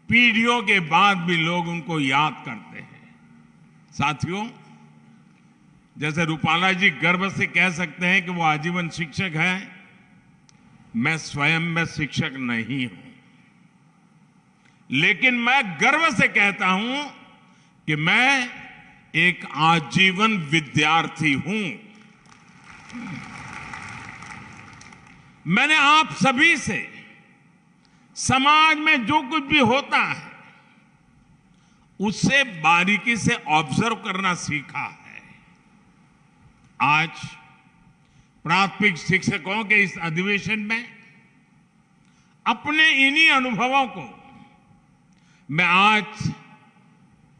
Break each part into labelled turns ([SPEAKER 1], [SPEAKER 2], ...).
[SPEAKER 1] पीढ़ियों के बाद भी लोग उनको याद करते हैं। साथियों, जैसे रूपाला जी गर्व से कह सकते हैं कि वो आजीवन शिक्षक हैं, मैं स्वयं में शिक्षक नहीं हूं, लेकिन मैं गर्व से कहता हूं कि मैं एक आजीवन विद्यार्थी हूं। मैंने आप सभी से समाज में जो कुछ भी होता है उससे बारीकी से ऑब्जर्व करना सीखा है। आज प्राथमिक शिक्षकों के इस अधिवेशन में अपने इन्हीं अनुभवों को मैं आज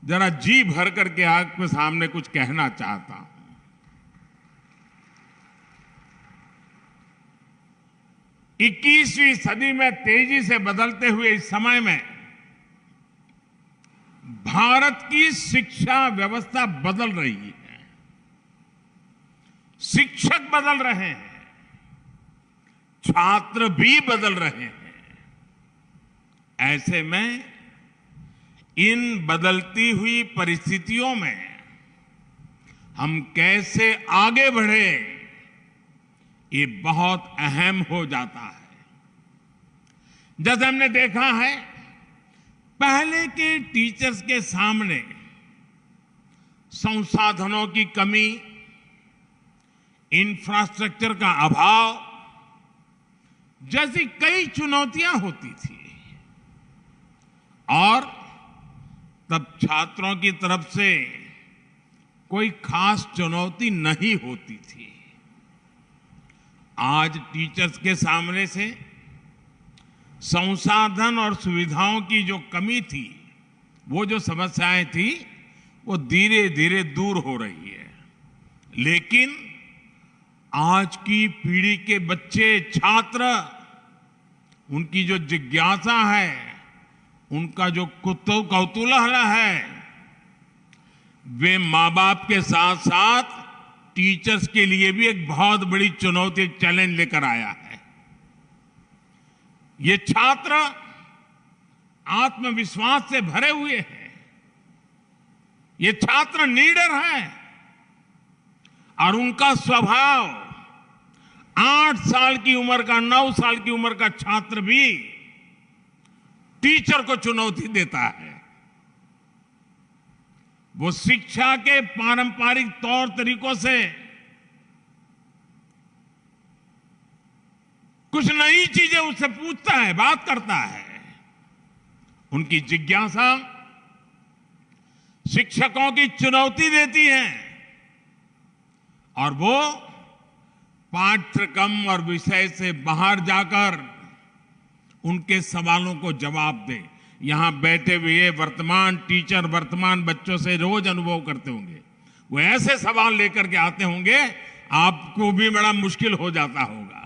[SPEAKER 1] जरा जी भर करके आपके सामने कुछ कहना चाहता हूं। 21वीं सदी में तेजी से बदलते हुए इस समय में भारत की शिक्षा व्यवस्था बदल रही है, शिक्षक बदल रहे हैं, छात्र भी बदल रहे हैं। ऐसे में इन बदलती हुई परिस्थितियों में हम कैसे आगे बढ़े, ये बहुत अहम हो जाता है। जैसे हमने देखा है, पहले के टीचर्स के सामने संसाधनों की कमी, इंफ्रास्ट्रक्चर का अभाव जैसी कई चुनौतियां होती थी और तब छात्रों की तरफ से कोई खास चुनौती नहीं होती थी। आज टीचर्स के सामने से संसाधन और सुविधाओं की जो कमी थी, वो जो समस्याएं थी, वो धीरे धीरे दूर हो रही है। लेकिन आज की पीढ़ी के बच्चे, छात्र, उनकी जो जिज्ञासा है, उनका जो कौतूहल है, वे मां बाप के साथ साथ टीचर्स के लिए भी एक बहुत बड़ी चुनौती, चैलेंज लेकर आया है। ये छात्र आत्मविश्वास से भरे हुए हैं, ये छात्र निडर हैं और उनका स्वभाव 8 साल की उम्र का, 9 साल की उम्र का छात्र भी टीचर को चुनौती देता है। वो शिक्षा के पारंपरिक तौर तरीकों से कुछ नई चीजें उससे पूछता है, बात करता है। उनकी जिज्ञासा शिक्षकों की चुनौती देती है और वो पाठ्यक्रम और विषय से बाहर जाकर उनके सवालों को जवाब दे। यहां बैठे हुए वर्तमान टीचर वर्तमान बच्चों से रोज अनुभव करते होंगे, वो ऐसे सवाल लेकर के आते होंगे, आपको भी बड़ा मुश्किल हो जाता होगा।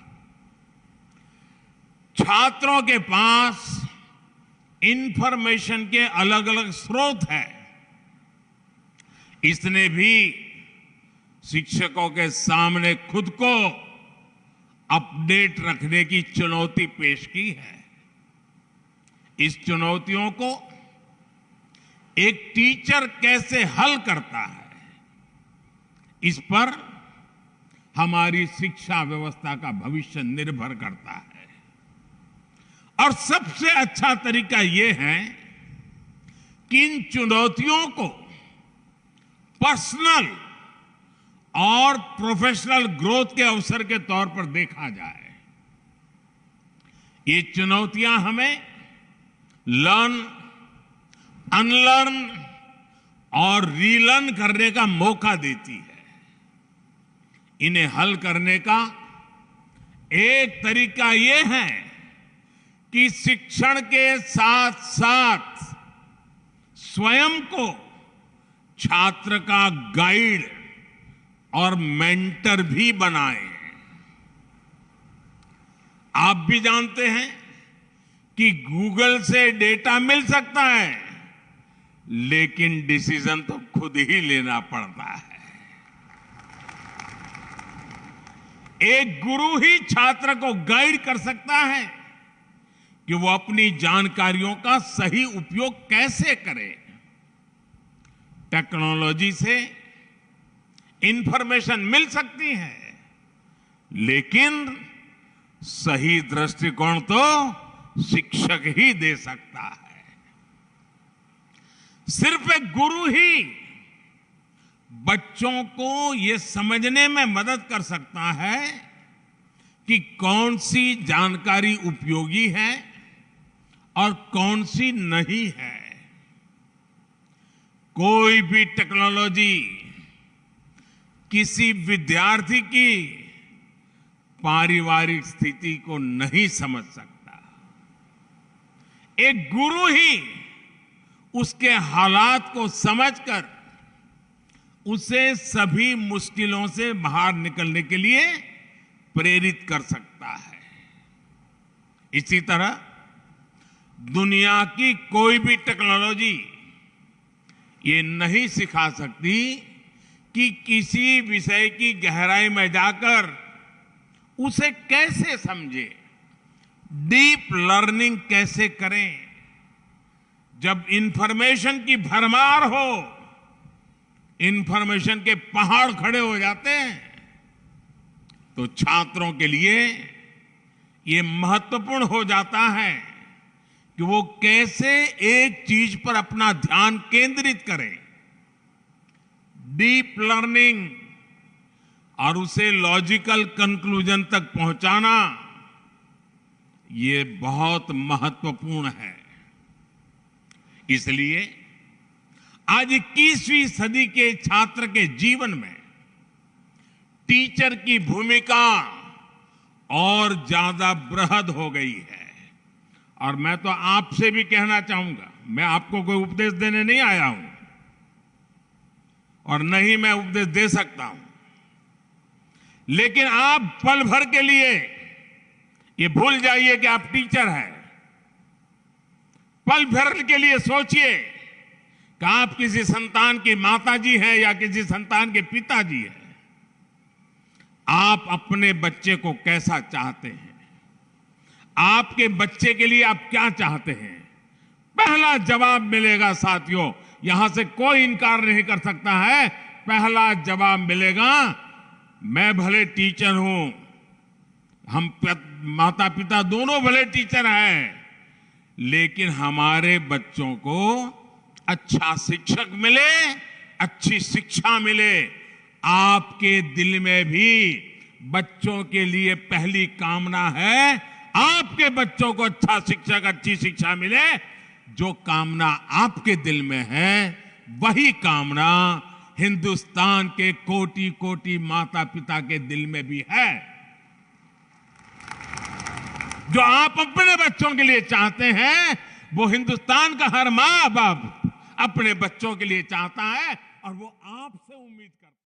[SPEAKER 1] छात्रों के पास इंफॉर्मेशन के अलग अलग स्रोत हैं, इसने भी शिक्षकों के सामने खुद को अपडेट रखने की चुनौती पेश की है। इस चुनौतियों को एक टीचर कैसे हल करता है, इस पर हमारी शिक्षा व्यवस्था का भविष्य निर्भर करता है। और सबसे अच्छा तरीका यह है कि इन चुनौतियों को पर्सनल और प्रोफेशनल ग्रोथ के अवसर के तौर पर देखा जाए। ये चुनौतियां हमें लर्न, अनलर्न और रीलर्न करने का मौका देती है। इन्हें हल करने का एक तरीका यह है कि शिक्षण के साथ साथ स्वयं को छात्र का गाइड और मेंटर भी बनाएं। आप भी जानते हैं कि गूगल से डेटा मिल सकता है, लेकिन डिसीजन तो खुद ही लेना पड़ता है। एक गुरु ही छात्र को गाइड कर सकता है कि वो अपनी जानकारियों का सही उपयोग कैसे करें। टेक्नोलॉजी से इंफॉर्मेशन मिल सकती है, लेकिन सही दृष्टिकोण तो शिक्षक ही दे सकता है। सिर्फ एक गुरु ही बच्चों को यह समझने में मदद कर सकता है कि कौन सी जानकारी उपयोगी है और कौन सी नहीं है। कोई भी टेक्नोलॉजी किसी विद्यार्थी की पारिवारिक स्थिति को नहीं समझ सकता। एक गुरु ही उसके हालात को समझकर उसे सभी मुश्किलों से बाहर निकलने के लिए प्रेरित कर सकता है। इसी तरह दुनिया की कोई भी टेक्नोलॉजी ये नहीं सिखा सकती कि किसी विषय की गहराई में जाकर उसे कैसे समझे, डीप लर्निंग कैसे करें। जब इंफॉर्मेशन की भरमार हो, इंफॉर्मेशन के पहाड़ खड़े हो जाते हैं, तो छात्रों के लिए ये महत्वपूर्ण हो जाता है कि वो कैसे एक चीज पर अपना ध्यान केंद्रित करें। डीप लर्निंग और उसे लॉजिकल कंक्लूजन तक पहुंचाना, ये बहुत महत्वपूर्ण है। इसलिए आज 21वीं सदी के छात्र के जीवन में टीचर की भूमिका और ज्यादा बृहद हो गई है। और मैं तो आपसे भी कहना चाहूंगा, मैं आपको कोई उपदेश देने नहीं आया हूं और न ही मैं उपदेश दे सकता हूं, लेकिन आप पल भर के लिए ये भूल जाइए कि आप टीचर हैं। पल भर के लिए सोचिए कि आप किसी संतान की माताजी हैं या किसी संतान के पिताजी हैं। आप अपने बच्चे को कैसा चाहते हैं? आपके बच्चे के लिए आप क्या चाहते हैं? पहला जवाब मिलेगा साथियों, यहां से कोई इनकार नहीं कर सकता है। पहला जवाब मिलेगा, मैं भले टीचर हूं, हम माता पिता दोनों भले टीचर हैं, लेकिन हमारे बच्चों को अच्छा शिक्षक मिले, अच्छी शिक्षा मिले। आपके दिल में भी बच्चों के लिए पहली कामना है, आपके बच्चों को अच्छा शिक्षक, अच्छी शिक्षा मिले। जो कामना आपके दिल में है, वही कामना हिंदुस्तान के कोटि कोटि माता पिता के दिल में भी है। जो आप अपने बच्चों के लिए चाहते हैं, वो हिंदुस्तान का हर मां बाप अपने बच्चों के लिए चाहता है और वो आपसे उम्मीद करता है।